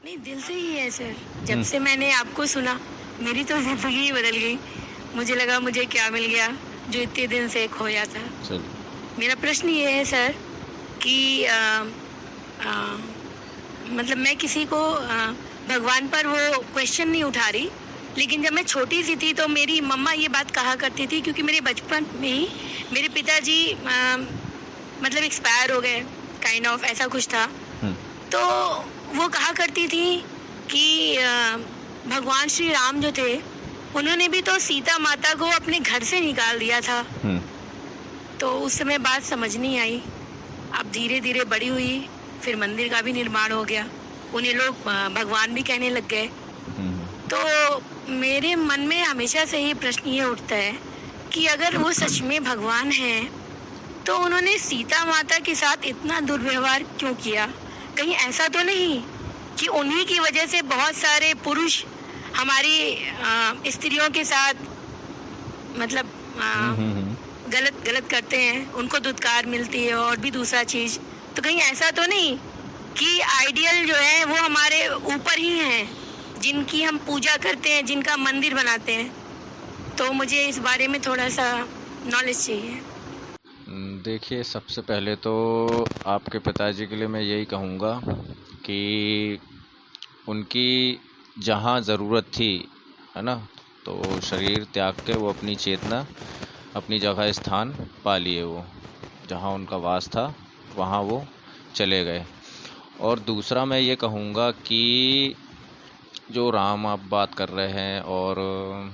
नहीं, दिल से ही है सर। जब हुँ, से मैंने आपको सुना, मेरी तो ज़िंदगी ही बदल गई। मुझे लगा मुझे क्या मिल गया, जो इतने दिन से खोया था। चलिए। मेरा प्रश्न ये है सर कि अ, मतलब मैं किसी को भगवान पर वो क्वेश्चन नहीं उठा रही, लेकिन जब मैं छोटी सी थी तो मेरी मम्मा ये बात कहा करती थी, क्योंकि मेरे बचपन में ही मेरे पिताजी मतलब एक्सपायर हो गए, काइंड ऑफ ऐसा कुछ था। हुँ, तो वो कहा करती थी कि भगवान श्री राम जो थे, उन्होंने भी तो सीता माता को अपने घर से निकाल दिया था। हुँ, तो उस समय बात समझ नहीं आई। अब धीरे धीरे बड़ी हुई, फिर मंदिर का भी निर्माण हो गया, उन्हें लोग भगवान भी कहने लग गए। हुँ, हुँ। तो मेरे मन में हमेशा से ही प्रश्न ये उठता है कि अगर वो सच में भगवान हैं, तो उन्होंने सीता माता के साथ इतना दुर्व्यवहार क्यों किया? कहीं ऐसा तो नहीं कि उन्हीं की वजह से बहुत सारे पुरुष हमारी स्त्रियों के साथ मतलब हुँ, अ, हुँ, हुँ। गलत गलत करते हैं, उनको दुत्कार मिलती है और भी दूसरा चीज। तो कहीं ऐसा तो नहीं कि आइडियल जो है वो हमारे ऊपर ही हैं, जिनकी हम पूजा करते हैं, जिनका मंदिर बनाते हैं। तो मुझे इस बारे में थोड़ा सा नॉलेज चाहिए। देखिए, सबसे पहले तो आपके पिताजी के लिए मैं यही कहूँगा कि उनकी जहाँ ज़रूरत थी, है ना? तो शरीर त्याग के वो अपनी चेतना, अपनी जगह स्थान पा लिए वो। जहाँ उनका वास था, वहाँ वो चले गए। और दूसरा मैं ये कहूँगा कि जो राम आप बात कर रहे हैं, और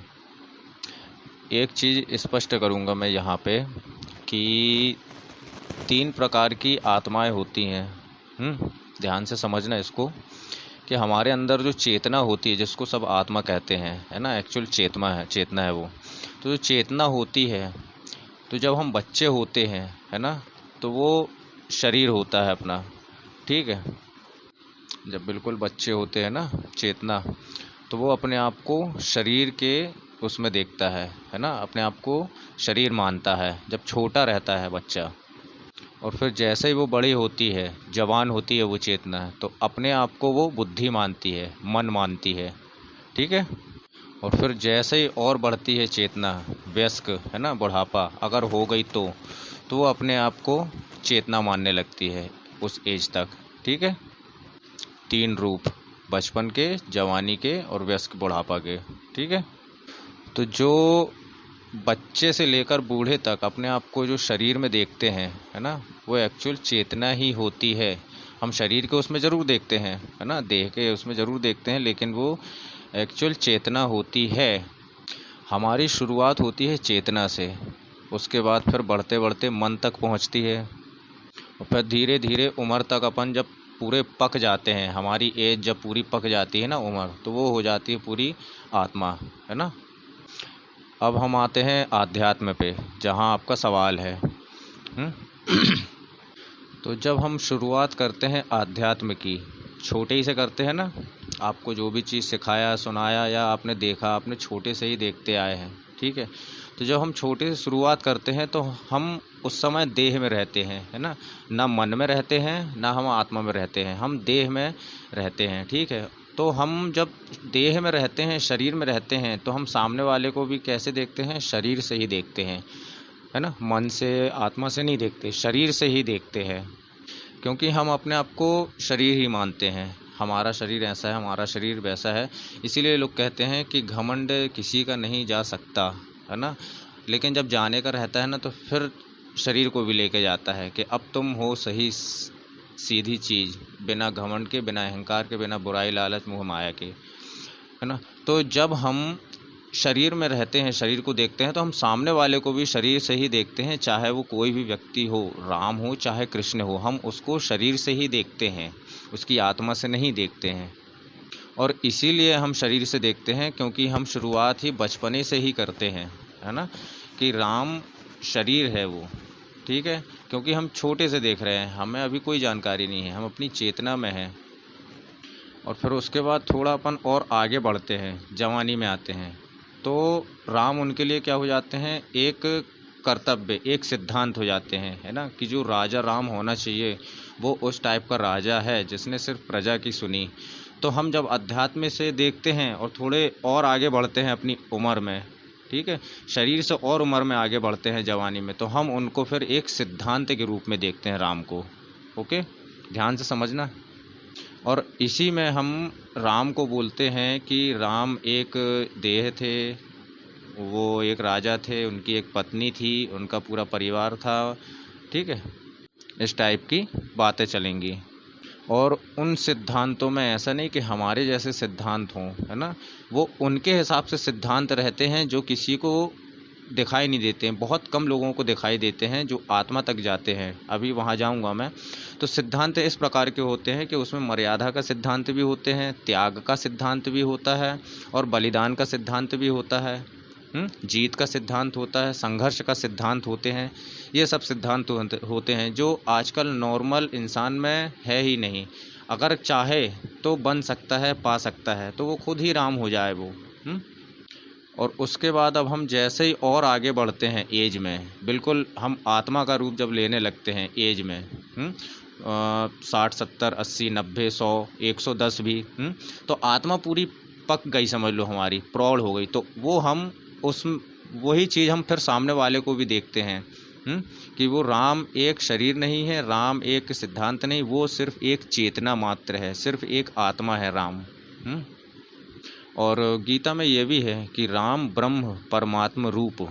एक चीज़ स्पष्ट करूँगा मैं यहाँ पे कि 3 प्रकार की आत्माएँ होती हैं। ध्यान से समझना इसको, कि हमारे अंदर जो चेतना होती है, जिसको सब आत्मा कहते हैं, है ना? एक्चुअल चेतना है वो। तो जो चेतना होती है, तो जब हम बच्चे होते हैं, है ना? तो वो शरीर होता है अपना, ठीक है? जब बिल्कुल बच्चे होते हैं ना, चेतना, तो वो अपने आप को शरीर के उसमें देखता है ना? अपने आप को शरीर मानता है, जब छोटा रहता है बच्चा। और फिर जैसे ही वो बड़ी होती है, जवान होती है वो चेतना, तो अपने आप को वो बुद्धि मानती है, मन मानती है, ठीक है? और फिर जैसे ही और बढ़ती है चेतना, वयस्क, है ना, बुढ़ापा अगर हो गई तो वो अपने आप को चेतना मानने लगती है उस एज तक, ठीक है? 3 रूप, बचपन के, जवानी के और वयस्क बुढ़ापा के, ठीक है? तो जो बच्चे से लेकर बूढ़े तक अपने आप को जो शरीर में देखते हैं, है ना, वो एक्चुअल चेतना ही होती है। हम शरीर के उसमें ज़रूर देखते हैं, है ना, देह के उसमें ज़रूर देखते हैं, लेकिन वो एक्चुअल चेतना होती है। हमारी शुरुआत होती है चेतना से, उसके बाद फिर बढ़ते बढ़ते मन तक पहुंचती है, और फिर धीरे धीरे उम्र तक अपन जब पूरे पक जाते हैं, हमारी एज जब पूरी पक जाती है ना उम्र, तो वो हो जाती है पूरी आत्मा, है ना? अब हम आते हैं आध्यात्म पे, जहाँ आपका सवाल है। हम्म तो जब हम शुरुआत करते हैं आध्यात्म की, छोटे ही से करते हैं ना, आपको जो भी चीज़ सिखाया सुनाया या आपने देखा, आपने छोटे से ही देखते आए हैं, ठीक है? तो जब हम छोटे से शुरुआत करते हैं तो हम उस समय देह में रहते हैं, है ना? ना मन में रहते हैं, ना हम आत्मा में रहते हैं, हम देह में रहते हैं, ठीक है? तो हम जब देह में रहते हैं, शरीर में रहते हैं, तो हम सामने वाले को भी कैसे देखते हैं? शरीर से ही देखते हैं, है ना? मन से, आत्मा से नहीं देखते, शरीर से ही देखते हैं। क्योंकि हम अपने आप को शरीर ही मानते हैं, हमारा शरीर ऐसा है, हमारा शरीर वैसा है। इसीलिए लोग कहते हैं कि घमंड किसी का नहीं जा सकता, है ना? लेकिन जब जाने का रहता है ना, तो फिर शरीर को भी लेके जाता है कि अब तुम हो सही सीधी चीज़, बिना घमंड के, बिना अहंकार के, बिना बुराई लालच मोह माया के, है ना? तो जब हम शरीर में रहते हैं, शरीर को देखते हैं, तो हम सामने वाले को भी शरीर से ही देखते हैं, चाहे वो कोई भी व्यक्ति हो, राम हो चाहे कृष्ण हो, हम उसको शरीर से ही देखते हैं, उसकी आत्मा से नहीं देखते हैं। और इसीलिए हम शरीर से देखते हैं, क्योंकि हम शुरुआत ही बचपने से ही करते हैं, है ना? कि राम शरीर है वो, ठीक है? क्योंकि हम छोटे से देख रहे हैं, हमें अभी कोई जानकारी नहीं है, हम अपनी चेतना में हैं। और फिर उसके बाद थोड़ा अपन और आगे बढ़ते हैं, जवानी में आते हैं, तो राम उनके लिए क्या हो जाते हैं? एक कर्तव्य, एक सिद्धांत हो जाते हैं, है ना? कि जो राजा राम होना चाहिए, वो उस टाइप का राजा है जिसने सिर्फ प्रजा की सुनी। तो हम जब अध्यात्म से देखते हैं और थोड़े और आगे बढ़ते हैं अपनी उम्र में, ठीक है, शरीर से और उम्र में आगे बढ़ते हैं जवानी में, तो हम उनको फिर एक सिद्धांत के रूप में देखते हैं राम को। ओके, ध्यान से समझना। और इसी में हम राम को बोलते हैं कि राम एक देह थे, वो एक राजा थे, उनकी एक पत्नी थी, उनका पूरा परिवार था, ठीक है, इस टाइप की बातें चलेंगी। और उन सिद्धांतों में ऐसा नहीं कि हमारे जैसे सिद्धांत हों, है ना, वो उनके हिसाब से सिद्धांत रहते हैं जो किसी को दिखाई नहीं देते हैं, बहुत कम लोगों को दिखाई देते हैं जो आत्मा तक जाते हैं। अभी वहाँ जाऊँगा मैं। तो सिद्धांत इस प्रकार के होते हैं कि उसमें मर्यादा का सिद्धांत भी होते हैं, त्याग का सिद्धांत भी होता है, और बलिदान का सिद्धांत भी होता है, जीत का सिद्धांत होता है, संघर्ष का सिद्धांत होते हैं। ये सब सिद्धांत होते हैं जो आजकल नॉर्मल इंसान में है ही नहीं। अगर चाहे तो बन सकता है, पा सकता है, तो वो खुद ही राम हो जाए वो। और उसके बाद अब हम जैसे ही और आगे बढ़ते हैं एज में, बिल्कुल हम आत्मा का रूप जब लेने लगते हैं एज में, 60, 70, 80, 90, 100, 110 भी, तो आत्मा पूरी पक गई, समझ लो हमारी प्रौढ़ हो गई, तो वो हम वही चीज़ हम फिर सामने वाले को भी देखते हैं, कि वो राम एक शरीर नहीं है, राम एक सिद्धांत नहीं, वो सिर्फ एक चेतना मात्र है, सिर्फ एक आत्मा है राम। और गीता में ये भी है कि राम ब्रह्म परमात्मा रूप।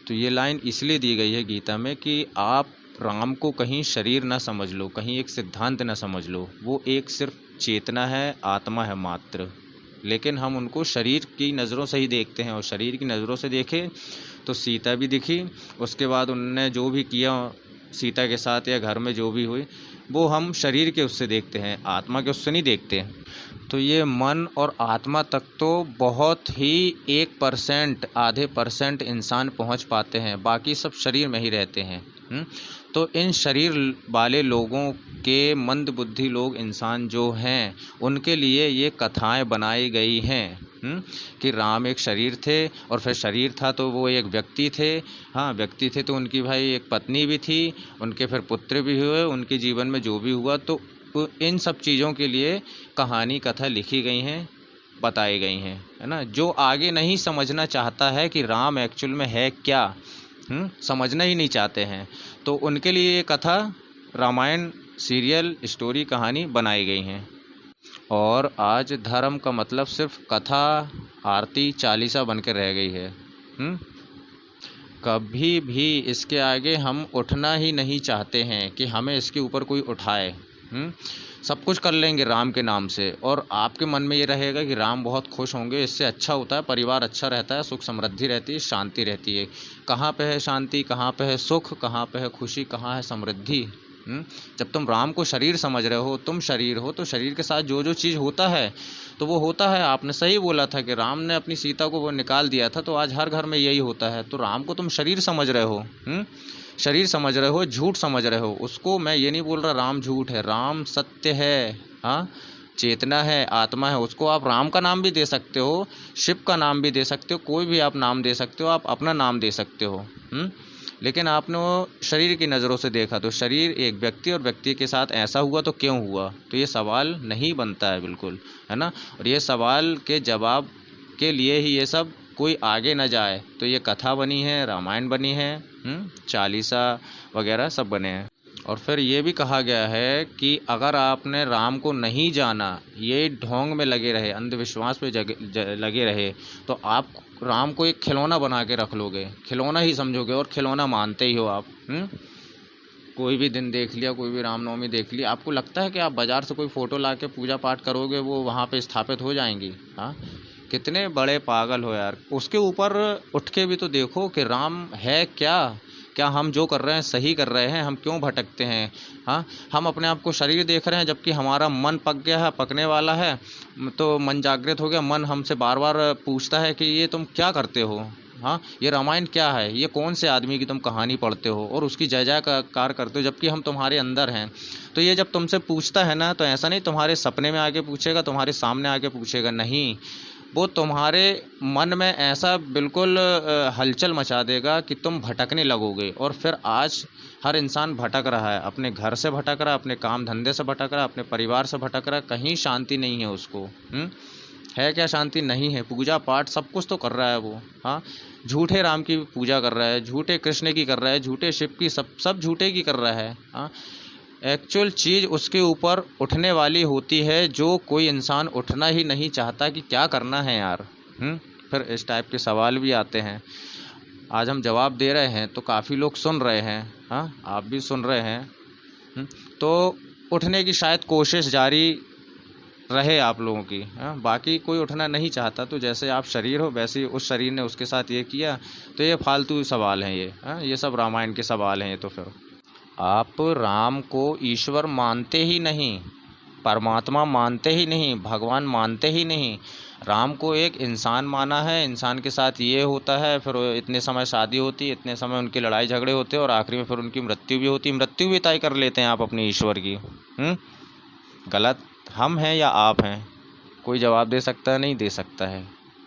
तो ये लाइन इसलिए दी गई है गीता में कि आप राम को कहीं शरीर ना समझ लो, कहीं एक सिद्धांत ना समझ लो, वो एक सिर्फ चेतना है, आत्मा है मात्र। लेकिन हम उनको शरीर की नज़रों से ही देखते हैं, और शरीर की नज़रों से देखें तो सीता भी दिखी, उसके बाद उनने जो भी किया सीता के साथ या घर में जो भी हुई, वो हम शरीर के उससे देखते हैं, आत्मा के उससे नहीं देखते। तो ये मन और आत्मा तक तो बहुत ही 1%, आधे % इंसान पहुंच पाते हैं, बाकी सब शरीर में ही रहते हैं। तो इन शरीर वाले लोगों के मंद बुद्धि लोग इंसान जो हैं, उनके लिए ये कथाएं बनाई गई हैं, कि राम एक शरीर थे, और फिर शरीर था तो वो एक व्यक्ति थे, हाँ व्यक्ति थे, तो उनकी भाई एक पत्नी भी थी, उनके फिर पुत्र भी हुए, उनके जीवन में जो भी हुआ, तो इन सब चीज़ों के लिए कहानी कथा लिखी गई हैं, बताई गई हैं, है ना। जो आगे नहीं समझना चाहता है कि राम एक्चुअल में है क्या, समझना ही नहीं चाहते हैं, तो उनके लिए ये कथा, रामायण सीरियल, स्टोरी, कहानी बनाई गई हैं। और आज धर्म का मतलब सिर्फ कथा, आरती, चालीसा बन के रह गई है। कभी भी इसके आगे हम उठना ही नहीं चाहते हैं कि हमें इसके ऊपर कोई उठाए। सब कुछ कर लेंगे राम के नाम से, और आपके मन में ये रहेगा कि राम बहुत खुश होंगे, इससे अच्छा होता है, परिवार अच्छा रहता है, सुख समृद्धि रहती है, शांति रहती है। कहाँ पे है शांति, कहाँ पे है सुख, कहाँ पे है खुशी, कहाँ है समृद्धि? जब तुम राम को शरीर समझ रहे हो, तुम शरीर हो, तो शरीर के साथ जो जो चीज़ होता है तो वो होता है। आपने सही बोला था कि राम ने अपनी सीता को वो निकाल दिया था, तो आज हर घर में यही होता है। तो राम को तुम शरीर समझ रहे हो, शरीर समझ रहे हो, झूठ समझ रहे हो उसको। मैं ये नहीं बोल रहा राम झूठ है, राम सत्य है, हाँ चेतना है, आत्मा है। उसको आप राम का नाम भी दे सकते हो, शिव का नाम भी दे सकते हो, कोई भी आप नाम दे सकते हो, आप अपना नाम दे सकते हो। लेकिन आपने वो शरीर की नज़रों से देखा, तो शरीर एक व्यक्ति, और व्यक्ति के साथ ऐसा हुआ तो क्यों हुआ, तो ये सवाल नहीं बनता है बिल्कुल, है ना। और ये सवाल के जवाब के लिए ही ये सब कोई आगे न जाए, तो ये कथा बनी है, रामायण बनी है, चालीसा वगैरह सब बने हैं। और फिर ये भी कहा गया है कि अगर आपने राम को नहीं जाना, ये ढोंग में लगे रहे, अंधविश्वास पे लगे रहे, तो आप राम को एक खिलौना बना के रख लोगे, खिलौना ही समझोगे, और खिलौना मानते ही हो आप। कोई भी दिन देख लिया, कोई भी रामनवमी देख ली, आपको लगता है कि आप बाज़ार से कोई फ़ोटो ला के पूजा पाठ करोगे, वो वहाँ पे स्थापित हो जाएंगी? हाँ, कितने बड़े पागल हो यार। उसके ऊपर उठ के भी तो देखो कि राम है क्या हम जो कर रहे हैं सही कर रहे हैं, हम क्यों भटकते हैं? हाँ, हम अपने आप को शरीर देख रहे हैं, जबकि हमारा मन पक गया है, पकने वाला है, तो मन जागृत हो गया, मन हमसे बार बार पूछता है कि ये तुम क्या करते हो, हाँ ये रामायण क्या है, ये कौन से आदमी की तुम कहानी पढ़ते हो और उसकी जय जयकार करते हो, जबकि हम तुम्हारे अंदर हैं। तो ये जब तुमसे पूछता है ना, तो ऐसा नहीं तुम्हारे सपने में आके पूछेगा, तुम्हारे सामने आके पूछेगा, नहीं, वो तुम्हारे मन में ऐसा बिल्कुल हलचल मचा देगा कि तुम भटकने लगोगे। और फिर आज हर इंसान भटक रहा है, अपने घर से भटक रहा है, अपने काम धंधे से भटक रहा है, अपने परिवार से भटक रहा है, कहीं शांति नहीं है उसको। है क्या शांति? नहीं है। पूजा पाठ सब कुछ तो कर रहा है वो, हाँ, झूठे राम की पूजा कर रहा है, झूठे कृष्ण की कर रहा है, झूठे शिव की, सब झूठे की कर रहा है, हाँ। एक्चुअल चीज़ उसके ऊपर उठने वाली होती है, जो कोई इंसान उठना ही नहीं चाहता कि क्या करना है यार। फिर इस टाइप के सवाल भी आते हैं। आज हम जवाब दे रहे हैं तो काफ़ी लोग सुन रहे हैं, हाँ, आप भी सुन रहे हैं। तो उठने की शायद कोशिश जारी रहे आप लोगों की, हाँ, बाकी कोई उठना नहीं चाहता। तो जैसे आप शरीर हो वैसे ही उस शरीर ने उसके साथ ये किया। तो ये फालतू सवाल हैं ये, हाँ, ये सब रामायण के सवाल हैं ये। तो फिर आप राम को ईश्वर मानते ही नहीं, परमात्मा मानते ही नहीं, भगवान मानते ही नहीं। राम को एक इंसान माना है, इंसान के साथ ये होता है, फिर इतने समय शादी होती है, इतने समय उनकी लड़ाई झगड़े होते हैं और आखिरी में फिर उनकी मृत्यु भी होती है। मृत्यु भी तय कर लेते हैं आप अपने ईश्वर की। गलत हम हैं या आप हैं? कोई जवाब दे सकता है? नहीं दे सकता है।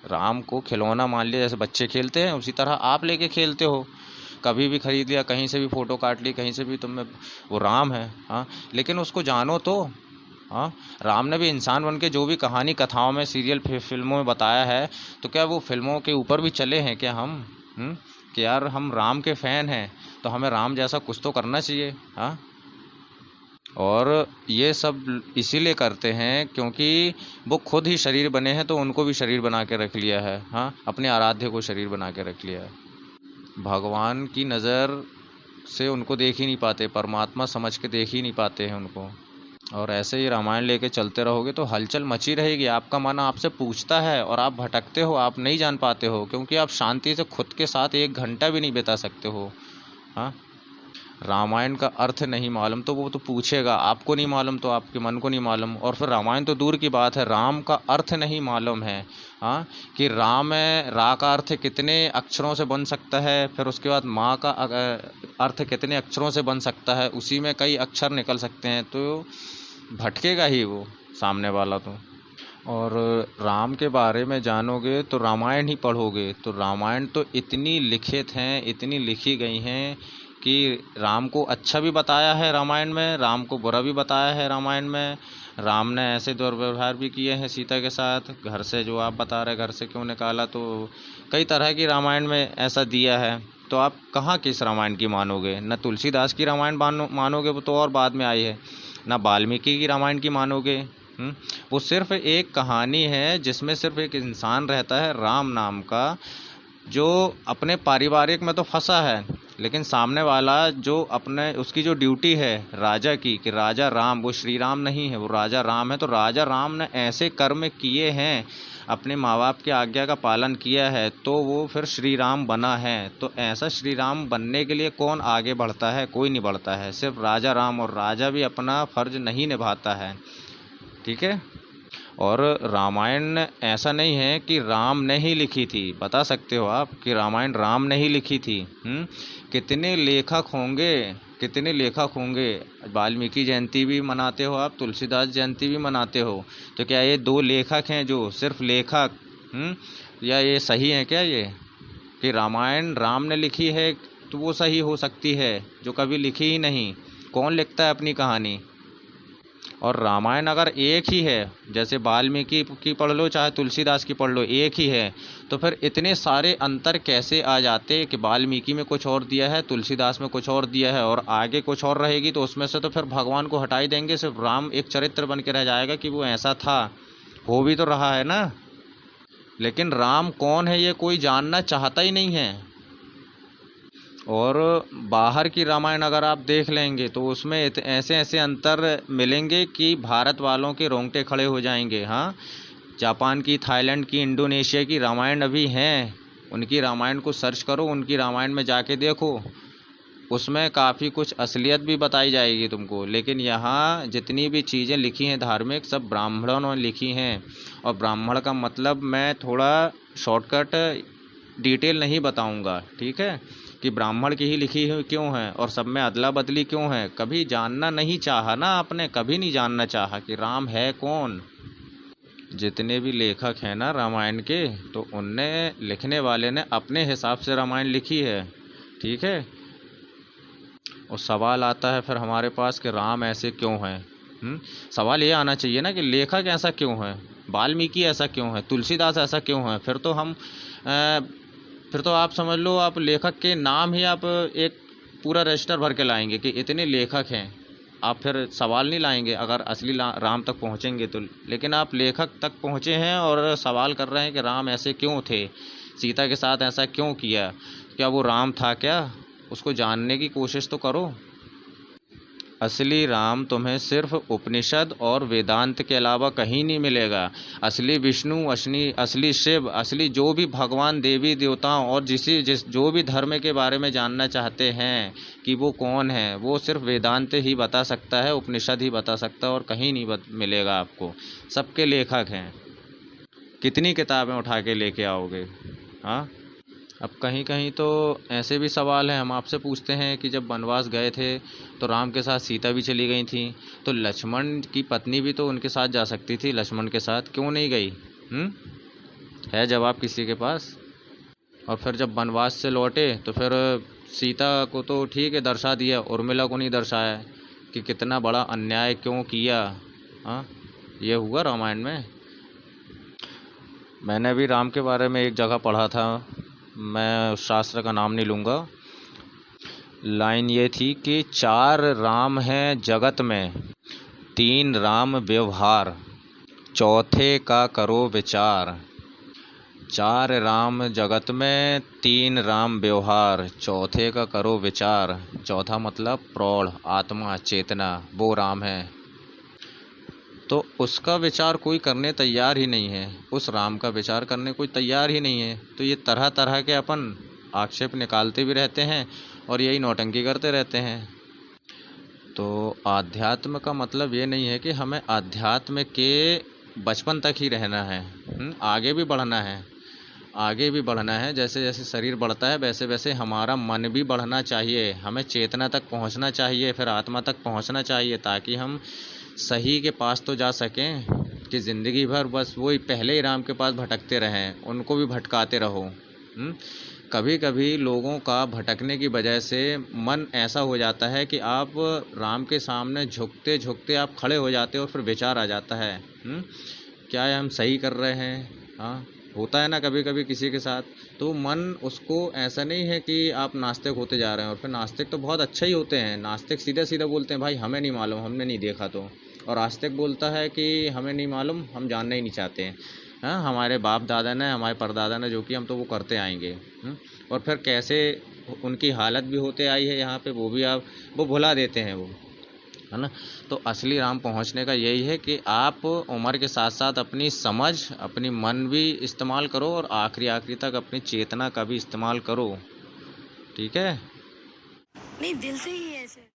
राम को खिलौना मान लिया, जैसे बच्चे खेलते हैं उसी तरह आप लेके खेलते हो। कभी भी खरीद लिया, कहीं से भी फ़ोटो काट ली, कहीं से भी तुम्हें, वो राम है, हाँ, लेकिन उसको जानो तो, हाँ। राम ने भी इंसान बन के जो भी कहानी कथाओं में, सीरियल फिल्मों में बताया है, तो क्या वो फिल्मों के ऊपर भी चले हैं क्या हम? कि यार हम राम के फ़ैन हैं तो हमें राम जैसा कुछ तो करना चाहिए, हाँ। और ये सब इसीलिए करते हैं क्योंकि वो खुद ही शरीर बने हैं, तो उनको भी शरीर बना के रख लिया है, हाँ, अपने आराध्य को शरीर बना के रख लिया है। भगवान की नज़र से उनको देख ही नहीं पाते, परमात्मा समझ के देख ही नहीं पाते हैं उनको। और ऐसे ही रामायण लेके चलते रहोगे तो हलचल मची रहेगी। आपका मन आपसे पूछता है और आप भटकते हो, आप नहीं जान पाते हो, क्योंकि आप शांति से खुद के साथ 1 घंटा भी नहीं बिता सकते हो, हाँ। रामायण का अर्थ नहीं मालूम तो वो तो पूछेगा, आपको नहीं मालूम तो आपके मन को नहीं मालूम। और फिर रामायण तो दूर की बात है, राम का अर्थ नहीं मालूम है, हाँ, कि राम है, रा का अर्थ कितने अक्षरों से बन सकता है, फिर उसके बाद माँ का अर्थ कितने अक्षरों से बन सकता है, उसी में कई अक्षर निकल सकते हैं। तो भटकेगा ही वो सामने वाला तो। और राम के बारे में जानोगे तो रामायण ही पढ़ोगे, तो रामायण तो इतनी लिखित हैं, इतनी लिखी गई हैं कि राम को अच्छा भी बताया है रामायण में, राम को बुरा भी बताया है रामायण में। राम ने ऐसे दुर्व्यवहार भी किए हैं सीता के साथ, घर से, जो आप बता रहे घर से क्यों निकाला, तो कई तरह की रामायण में ऐसा दिया है। तो आप कहाँ किस रामायण की मानोगे? न तुलसीदास की रामायण मानोगे, वो तो और बाद में आई है, ना वाल्मीकि की रामायण की मानोगे। वो सिर्फ एक कहानी है जिसमें सिर्फ एक इंसान रहता है राम नाम का, जो अपने पारिवारिक में तो फंसा है, लेकिन सामने वाला जो अपने, उसकी जो ड्यूटी है राजा की, कि राजा राम, वो श्री राम नहीं है, वो राजा राम है। तो राजा राम ने ऐसे कर्म किए हैं, अपने माँ बाप की आज्ञा का पालन किया है, तो वो फिर श्री राम बना है। तो ऐसा श्री राम बनने के लिए कौन आगे बढ़ता है? कोई नहीं बढ़ता है, सिर्फ राजा राम। और राजा भी अपना फर्ज नहीं निभाता है, ठीक है। और रामायण ऐसा नहीं है कि राम ने ही लिखी थी। बता सकते हो आप कि रामायण राम ने ही लिखी थी? कितने लेखक होंगे, कितने लेखक होंगे। वाल्मीकि जयंती भी मनाते हो आप, तुलसीदास जयंती भी मनाते हो, तो क्या ये 2 लेखक हैं जो सिर्फ लेखक, या ये सही है क्या ये कि रामायण राम ने लिखी है? तो वो सही हो सकती है जो कभी लिखी ही नहीं। कौन लिखता है अपनी कहानी? और रामायण अगर एक ही है, जैसे वाल्मीकि की पढ़ लो चाहे तुलसीदास की पढ़ लो, एक ही है, तो फिर इतने सारे अंतर कैसे आ जाते कि वाल्मीकि में कुछ और दिया है, तुलसीदास में कुछ और दिया है, और आगे कुछ और रहेगी, तो उसमें से तो फिर भगवान को हटा ही देंगे, सिर्फ राम एक चरित्र बन के रह जाएगा कि वो ऐसा था। हो भी तो रहा है ना, लेकिन राम कौन है ये कोई जानना चाहता ही नहीं है। और बाहर की रामायण अगर आप देख लेंगे तो उसमें ऐसे ऐसे अंतर मिलेंगे कि भारत वालों के रोंगटे खड़े हो जाएंगे, हाँ। जापान की, थाईलैंड की, इंडोनेशिया की रामायण अभी हैं, उनकी रामायण को सर्च करो, उनकी रामायण में जाके देखो, उसमें काफ़ी कुछ असलियत भी बताई जाएगी तुमको। लेकिन यहाँ जितनी भी चीज़ें लिखी हैं धार्मिक, सब ब्राह्मणों ने लिखी हैं। और ब्राह्मण का मतलब मैं थोड़ा शॉर्टकट डिटेल नहीं बताऊँगा, ठीक है, कि ब्राह्मण की ही लिखी हुई क्यों है और सब में अदला बदली क्यों है। कभी जानना नहीं चाहा ना आपने, कभी नहीं जानना चाहा कि राम है कौन। जितने भी लेखक हैं ना रामायण के, तो उनने लिखने वाले ने अपने हिसाब से रामायण लिखी है, ठीक है। और सवाल आता है फिर हमारे पास कि राम ऐसे क्यों हैं। सवाल ये आना चाहिए ना कि लेखक ऐसा क्यों है, वाल्मीकि ऐसा क्यों है, तुलसीदास ऐसा क्यों है। फिर तो आप समझ लो, आप लेखक के नाम ही आप एक पूरा रजिस्टर भर के लाएंगे कि इतने लेखक हैं। आप फिर सवाल नहीं लाएंगे अगर असली राम तक पहुँचेंगे तो। लेकिन आप लेखक तक पहुँचे हैं और सवाल कर रहे हैं कि राम ऐसे क्यों थे, सीता के साथ ऐसा क्यों किया, क्या वो राम था क्या, उसको जानने की कोशिश तो करो। असली राम तुम्हें सिर्फ उपनिषद और वेदांत के अलावा कहीं नहीं मिलेगा। असली विष्णु, असली शिव, असली जो भी भगवान देवी देवताओं और जो भी धर्म के बारे में जानना चाहते हैं कि वो कौन है, वो सिर्फ वेदांत ही बता सकता है, उपनिषद ही बता सकता है, और कहीं नहीं मिलेगा आपको। सबके लेखक हैं, कितनी किताबें उठा के लेके आओगे। हाँ, अब कहीं कहीं तो ऐसे भी सवाल हैं, हम आपसे पूछते हैं कि जब वनवास गए थे तो राम के साथ सीता भी चली गई थी, तो लक्ष्मण की पत्नी भी तो उनके साथ जा सकती थी, लक्ष्मण के साथ क्यों नहीं गई? है जवाब किसी के पास? और फिर जब वनवास से लौटे तो फिर सीता को तो ठीक है दर्शा दिया, उर्मिला को नहीं दर्शाया कि कितना बड़ा अन्याय क्यों किया। हाँ, ये हुआ रामायण में। मैंने भी राम के बारे में एक जगह पढ़ा था, मैं उस शास्त्र का नाम नहीं लूँगा। लाइन ये थी कि 4 राम हैं जगत में, 3 राम व्यवहार, चौथे का करो विचार। 4 राम जगत में, 3 राम व्यवहार, चौथे का करो विचार। चौथा मतलब प्रौढ़ आत्मा चेतना, वो राम है। तो उसका विचार कोई करने तैयार ही नहीं है, उस राम का विचार करने कोई तैयार ही नहीं है। तो ये तरह तरह के अपन आक्षेप निकालते भी रहते हैं और यही नौटंकी करते रहते हैं। तो आध्यात्म का मतलब ये नहीं है कि हमें आध्यात्म के बचपन तक ही रहना है, आगे भी बढ़ना है, आगे भी बढ़ना है। जैसे जैसे शरीर बढ़ता है वैसे वैसे हमारा मन भी बढ़ना चाहिए, हमें चेतना तक पहुंचना चाहिए, फिर आत्मा तक पहुंचना चाहिए, ताकि हम सही के पास तो जा सकें। कि ज़िंदगी भर बस वही पहले ही राम के पास भटकते रहें, उनको भी भटकाते रहो। कभी कभी लोगों का भटकने की वजह से मन ऐसा हो जाता है कि आप राम के सामने झुकते झुकते आप खड़े हो जाते हो और फिर विचार आ जाता है, क्या हम सही कर रहे हैं। हाँ, होता है ना कभी कभी किसी के साथ। तो मन उसको ऐसा नहीं है कि आप नास्तिक होते जा रहे हैं, और फिर नास्तिक तो बहुत अच्छे ही होते हैं। नास्तिक सीधा सीधा बोलते हैं भाई हमें नहीं मालूम, हमने नहीं देखा तो। और आस्तिक बोलता है कि हमें नहीं मालूम, हम जानना ही नहीं चाहते हैं। हाँ, हमारे बाप दादा ने, हमारे परदादा ने जो कि हम तो वो करते आएंगे। और फिर कैसे उनकी हालत भी होते आई है यहाँ पे, वो भी आप वो भुला देते हैं वो, है ना। तो असली राम पहुँचने का यही है कि आप उम्र के साथ साथ अपनी समझ, अपनी मन भी इस्तेमाल करो, और आखिरी तक अपनी चेतना का भी इस्तेमाल करो, ठीक है। नहीं, दिल से ही है सर।